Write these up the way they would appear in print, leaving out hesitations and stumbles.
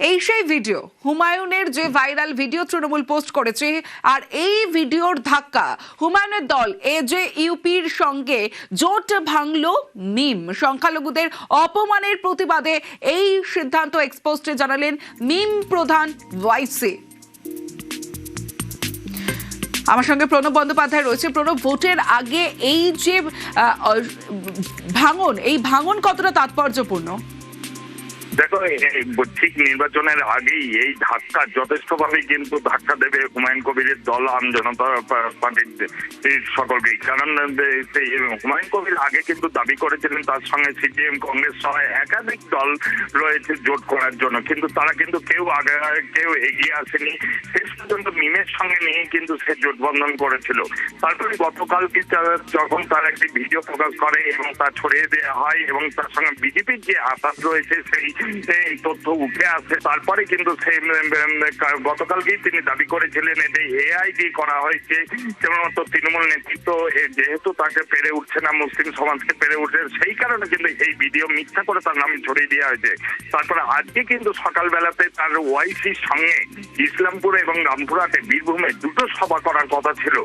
এই সেই ভিডিও, হুমায়ুনের যে ভাইরাল ভিডিও তৃণমূল পোস্ট করেছে, আর এই ভিডিওর ধাক্কা হুমায়ুনের দল যে ইউপির সঙ্গে জোট ভাঙলো মিম। সংখ্যালঘুদের অপমানের প্রতিবাদে এই সিদ্ধান্ত এক্সপোস্টে জানালেন মিম প্রধান ওয়াইসি। আমার সঙ্গে প্রণব বন্দ্যোপাধ্যায় রয়েছে। প্রণব, ভোটের আগে এই যে ভাঙন, এই ভাঙন কতটা তাৎপর্যপূর্ণ? দেখো, ঠিক নির্বাচনের আগেই এই ধাক্কা যথেষ্টভাবে কিন্তু ধাক্কা দেবে হুমায়ুন কবিরের দল, আম জনতা পার্টির সকলকেই। কারণ হুমায়ুন কবির আগে কিন্তু দাবি করেছিলেন তার সঙ্গে সিপিএম, কংগ্রেস সহ একাধিক দল রয়েছে জোট করার জন্য, কিন্তু তারা কিন্তু কেউ এগিয়ে আসেনি। শেষ পর্যন্ত মিমের সঙ্গে নিয়ে কিন্তু সে জোটবন্ধন করেছিল। তারপরে গতকালকে যখন তার একটি ভিডিও প্রকাশ করে এবং তা ছড়িয়ে দেওয়া হয় এবং তার সঙ্গে বিজেপির যে আঘাত রয়েছে সেই তথ্য উঠে আসে, তারপরে কিন্তু গতকালকেই তিনি দাবি করেছিলেন এটা এআই দিয়ে করা হয়েছে। কেবলমাত্র তৃণমূল নেতৃত্ব যেহেতু তাকে পেরে উঠছে না, মুসলিম সমাজকে পেরে উঠছে, সেই কারণে কিন্তু এই ভিডিও মিথ্যা করে তার নামে ছড়িয়ে দেওয়া হয়েছে। তারপরে আজকে কিন্তু সকালবেলাতে তার ওয়াইসির সঙ্গে ইসলামপুর এবং রামপুরহাটে, বীরভূমে দুটো সভা করার কথা ছিল।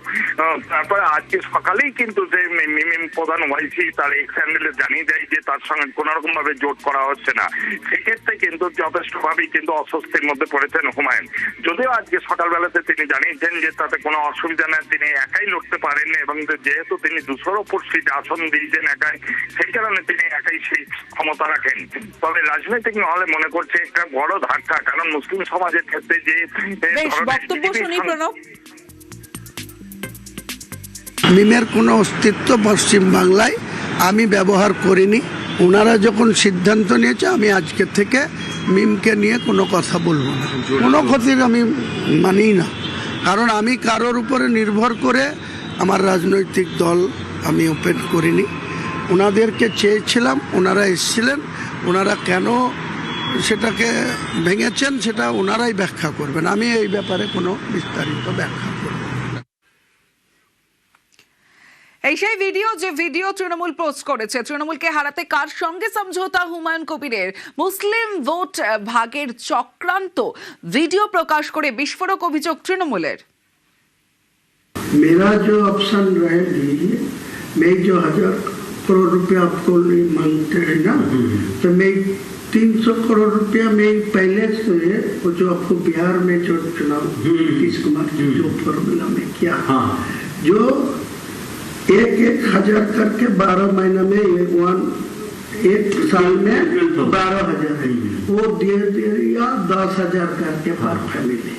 তারপরে আজকে সকালেই কিন্তু যে মিম প্রধান ওয়াইসি তার এক্স হ্যান্ডেলে জানিয়ে দেয় যে তার সঙ্গে কোন রকম ভাবে জোট করা হচ্ছে না। সেক্ষেত্রে কিন্তু যথেষ্টভাবেই কিন্তু অস্বস্তির মধ্যে পড়েছেন হুমায়ুন। যদিও আজকে সকালবেলাতে তিনি জানিয়েছেন যে তাতে কোনো অসুবিধা নেই, তিনি একাই লড়তে পারেন এবং যেহেতু তিনি 200-র উপর সিট আসন দিয়েছেন একাই, সেই কারণে তিনি একাই সেই ক্ষমতা রাখেন। তবে রাজনৈতিক মহলে মনে করছে একটা বড় ধাক্কা, কারণ মুসলিম সমাজের ক্ষেত্রে যে মিমের কোনো অস্তিত্ব পশ্চিম বাংলায় আমি ব্যবহার করিনি। ওনারা যখন সিদ্ধান্ত নিয়েছে, আমি আজকে থেকে মিমকে নিয়ে কোনো কথা বলবো না, কোনো ক্ষতির আমি মানি না। কারণ আমি কারোর উপরে নির্ভর করে আমার রাজনৈতিক দল আমি ওপেন করিনি। ওনাদেরকে চেয়েছিলাম, ওনারা এসেছিলেন, ওনারা কেন সেটাকে ভেঙেছেন সেটা ওনারাই ব্যাখ্যা করবেন, আমি এই ব্যাপারে কোনো বিস্তারিত ব্যাখ্যা করব। এই সেই ভিডিও, যে ভিডিও তৃণমূল পোস্ট করেছে। তৃণমূলকে হারাতে কার সঙ্গে সমঝোতা হুমায়ুন কবিরের? মুসলিম ভোট ভাগের চক্রান্ত ভিডিও প্রকাশ করে বিস্ফোরক অভিযোগ তৃণমূলের। मेरा जो ऑप्शन रहेगी, मैं जो 1000 करोड़ रुपया आपको मांगते हैं ना, तो मैं 300 करोड़ रुपया में पहले से वो जो आपको बिहार में जो चुनाव नीतीश कुमार की जो फॉर्मूला में किया, जो 1,000 करके 12 महीना में एक साल में 12,000 है, वो दे दिया 10,000 करके पर फैमिली।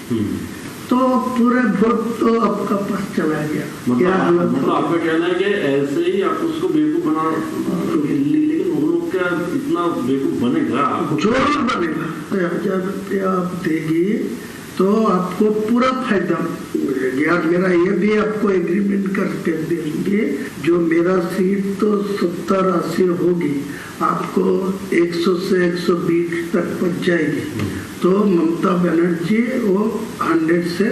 तो पूरे वोट तो आपका पास चला गया। मतलब आपका कहना है कि ऐसे ही आप उसको बेवकूफ बना, लेकिन वो लोग क्या इतना बेवकूफ बनेगा? जरूर बनेगा। 1,000 रुपया आप देगी तो आपको पूरा फायदा मिलेगा। मेरा ये भी आपको एग्रीमेंट करके देंगे, जो मेरा सीट तो 70-80 होगी, आपको 100 से 120 तक पहुंच जाएगी, तो ममता बनर्जी वो 100 से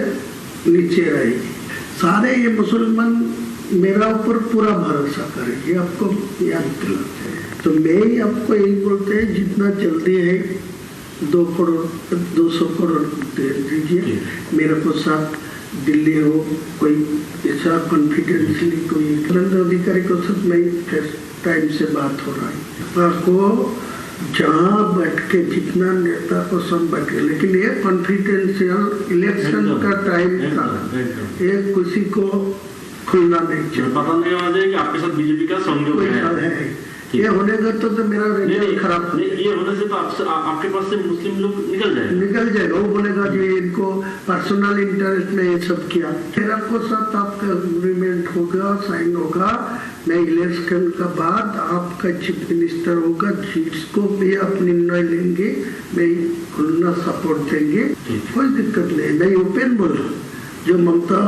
नीचे रहेगी। सारे ये मुसलमान मेरा ऊपर पूरा भरोसा करेंगे, आपको याद दिलाते हैं। तो मैं ही आपको यही बोलते हैं, जितना जल्दी है 200 करोड़ दे दीजिए। मेरे को साथ दिल्ली हो कोई ऐसा कॉन्फिडेंशियली कोई कलंदर अधिकारी को साथ में टाइम से बात हो रहा है, आपको जहाँ बैठ के जितना नेता को सब बैठे, लेकिन ये कॉन्फिडेंशियल इलेक्शन का टाइम था, ये किसी को खुलना नहीं चाहिए। पता नहीं होना चाहिए कि आपके साथ बीजेपी का समझौता है। ये होने का तो मेरा रिजल्ट खराब, ये होने से तो आपके पास से मुस्लिम लोग निकल जाएगा। वो बोलेगा कि इनको पर्सनल इंटरेस्ट में ये सब किया। मेरा को साथ आपका एग्रीमेंट होगा, साइन होगा, मैं इलेक्शन का बाद आपका चीफ मिनिस्टर होगा, जिसको भी आप निर्णय लेंगे मैं खुलना सपोर्ट देंगे, कोई दिक्कत नहीं। मैं ओपन बोल रहा हूँ, जो ममता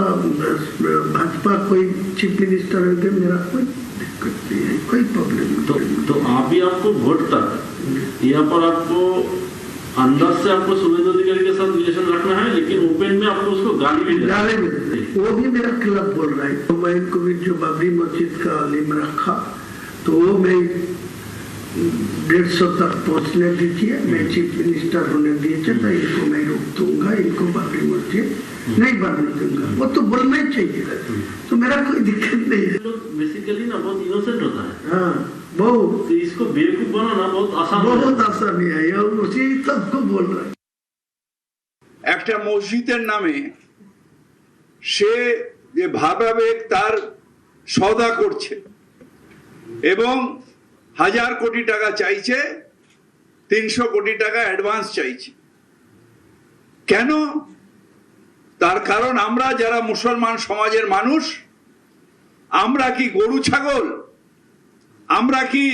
भाजपा कोई चीफ मिनिस्टर होगा, मेरा कोई दिक्कत नहीं है, कोई प्रॉब्लम नहीं। तो आप ही आपको वोट तक यहाँ पर आपको अंदर से आपको सुरेंद्र अधिकारी के साथ रिलेशन रखना है, लेकिन ओपन में आपको उसको गाली भी वो भी मेरा खिलाफ बोल रहा है। हुमायून को भी जो बाबरी मस्जिद का लिम रखा, तो वो मैं 150 तक पहुंचने दीजिए। मैं चीफ मिनिस्टर होने दीजिए तो इनको मैं रोक दूंगा, इनको बाबरी मस्जिद नहीं बनने दूंगा। वो तो बोलना ही चाहिए, तो मेरा कोई दिक्कत नहीं है। बेसिकली ना बहुत इनोसेंट होता है। हाँ, बहुत तो इसको बेवकूफ बनाना बहुत आसान बहुत आसानी है, और उसी सबको बोल रहा है। একটা মসজিদের নামে সে যে ভাবাবেগ তার সওদা করছে এবং 1000 কোটি টাকা চাইছে, 300 কোটি টাকা অ্যাডভান্স চাইছে। কেন? তার কারণ আমরা যারা মুসলমান সমাজের মানুষ, আমরা কি গরু ছাগল? আমরা কি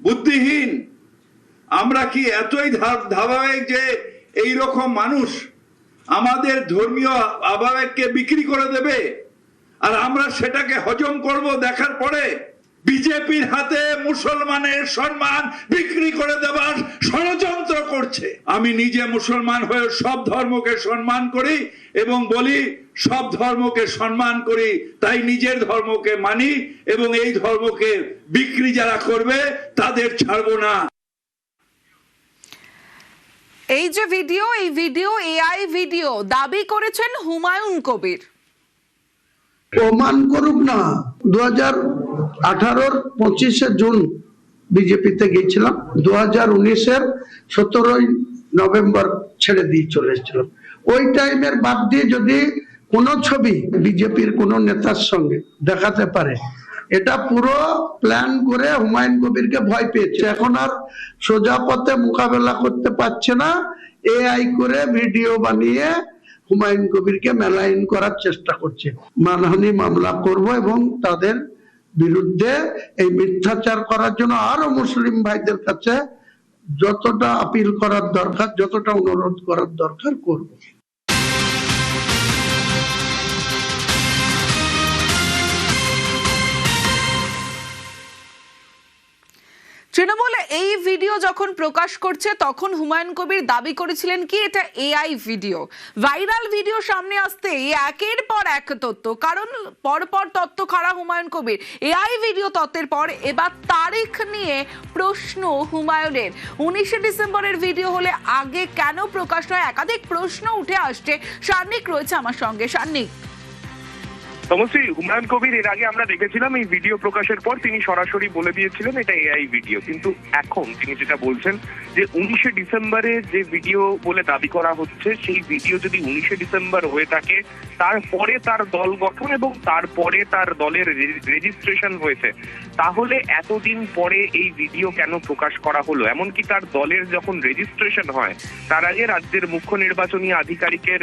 বুদ্ধিহীন? আমরা কি এতই ধারাবাহিক যে এই রকম মানুষ আমাদের ধর্মীয় আবেগকে বিক্রি করে দেবে আর আমরা সেটাকে হজম করব? দেখার পরে বিজেপির হাতে মুসলমানের সম্মান বিক্রি করে দেওয়ার ষড়যন্ত্র করছে। আমি নিজে মুসলমান হয়ে সব ধর্মকে সম্মান করি এবং বলি সব ধর্মকে সম্মান করি, তাই নিজের ধর্মকে মানি এবং এই ধর্মকে বিক্রি যারা করবে তাদের ছাড়বো না। এই যে ভিডিও, এই ভিডিও এআই ভিডিও দাবি করেছেন হুমায়ুন কবির। প্রমাণ করুক না। 2018 25 জুন বিজেপিতে গিয়েছিলাম, 2019 17 নভেম্বর ছেড়ে দিয়ে চলে এসেছিলাম। ওই টাইমের বাদ দিয়ে যদি কোনো ছবি বিজেপির কোনো নেতার সঙ্গে দেখাতে পারে, এটা পুরো প্ল্যান করে হুমায়ুন কবিরকে ভয় পেয়েছে। এখন আর সোজা পথে মোকাবেলা করতে পারছে না, এআই করে ভিডিও বানিয়ে হুমায়ুন কবিরকে মেলাইন করার চেষ্টা করছে। মানহানি মামলা করব এবং তাদের বিরুদ্ধে এই মিথ্যাচার করার জন্য আরো মুসলিম ভাইদের কাছে যতটা আপিল করার দরকার, যতটা অনুরোধ করার দরকার করব। তৃণমূল এই ভিডিও যখন প্রকাশ করছে তখন হুমায়ুন কবির দাবি করেছিলেন কি এটা এআই ভিডিও। ভাইরাল ভিডিও সামনে আসতে একের পর এক তথ্য, কারণ পরপর তথ্য খাড়া হুমায়ুন কবির। এআই ভিডিও তথ্যের পর এবার তারিখ নিয়ে প্রশ্ন হুমায়ুনের। 19 ডিসেম্বরের ভিডিও হলে আগে কেন প্রকাশ নয়? একাধিক প্রশ্ন উঠে আসছে। সান্নিক রয়েছে আমার সঙ্গে। সান্নিক, সমস্যা হুমায়ুন কবির এর আগে আমরা দেখেছিলাম এই ভিডিও প্রকাশের পর তিনি সরাসরি বলে দিয়েছিলেন এটা এআই ভিডিও, কিন্তু এখন তিনি যেটা বলছেন যে 19 ডিসেম্বরে যে ভিডিও বলে দাবি করা হচ্ছে সেই ভিডিও যদি 19 ডিসেম্বর হয়ে থাকে, তারপরে তার দল গঠন এবং তারপরে তার দলের রেজিস্ট্রেশন হয়েছে, তাহলে এতদিন পরে এই ভিডিও কেন প্রকাশ করা হলো? এমনকি তার দলের যখন রেজিস্ট্রেশন হয় তার আগে রাজ্যের মুখ্য নির্বাচনী আধিকারিকের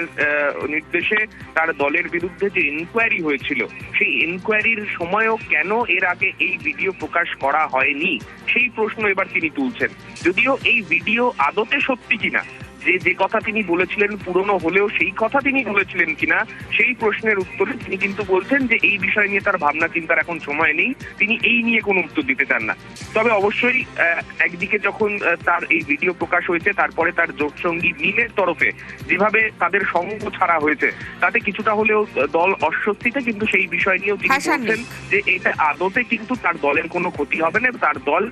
নির্দেশে তার দলের বিরুদ্ধে যে ইনকোয়ারি হয়েছিল, সেই ইনকোয়ারির সময়ও কেন এর আগে এই ভিডিও প্রকাশ করা হয়নি সেই প্রশ্ন এবার তিনি তুলছেন। যদিও এই ভিডিও আদতে সত্যি কিনা, যে কথা তিনি বলেছিলেন পুরনো হলেও সেই কথা তিনি বলেছিলেন কিনা সেই প্রশ্নের উত্তরে তিনি কিন্তু বলছেন যে এই বিষয় নিয়ে তার ভাবনা চিন্তার এখন সময় নেই, তিনি এই নিয়ে কোনো উত্তর দিতে চান না। তবে অবশ্যই একদিকে যখন তার এই ভিডিও প্রকাশ হয়েছে তারপরে তার জোটসঙ্গী মিলের তরফে যেভাবে তাদের সঙ্গ ছাড়া হয়েছে তাতে কিছুটা হলেও দল অস্বস্তিতে, কিন্তু সেই বিষয় নিয়েও তিনি বলছেন যে এটা আদতে কিন্তু তার দলের কোনো ক্ষতি হবে না, তার দল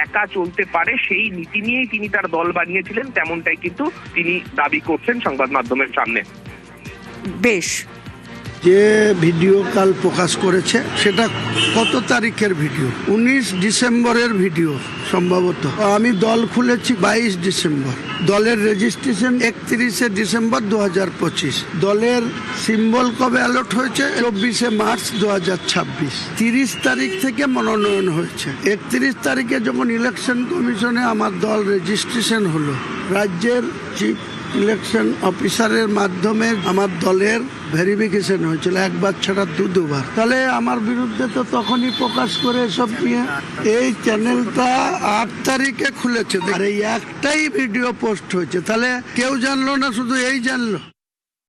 একা চলতে পারে সেই নীতি নিয়েই তিনি তার দল বানিয়েছিলেন, তেমনটাই কিন্তু তিনি দাবি করছেন সংবাদ মাধ্যমের সামনে। বেশ, যে ভিডিও কাল প্রকাশ করেছে সেটা কত তারিখের ভিডিও? 19 ডিসেম্বরের ভিডিও সম্ভবত। আমি দল খুলেছি 22 ডিসেম্বর, দলের রেজিস্ট্রেশন 31 ডিসেম্বর 2025, দলের সিম্বল কবে অ্যালট হয়েছে? 24 মার্চ 2026। 30 তারিখ থেকে মনোনয়ন হয়েছে। 31 তারিখে যখন ইলেকশন কমিশনে আমার দল রেজিস্ট্রেশন হলো, রাজ্যের চিফ ইলেকশন অফিসারের মাধ্যমে আমার দলের ভেরিফিকেশন হয়েছিল, একবার ছাড়া দুবার। তাহলে আমার বিরুদ্ধে তো তখনই প্রকাশ করে এসব নিয়ে। এই চ্যানেলটা 8 তারিখে খুলেছে আর এই একটাই ভিডিও পোস্ট হয়েছে, তাহলে কেউ জানলো না, শুধু এই জানলো।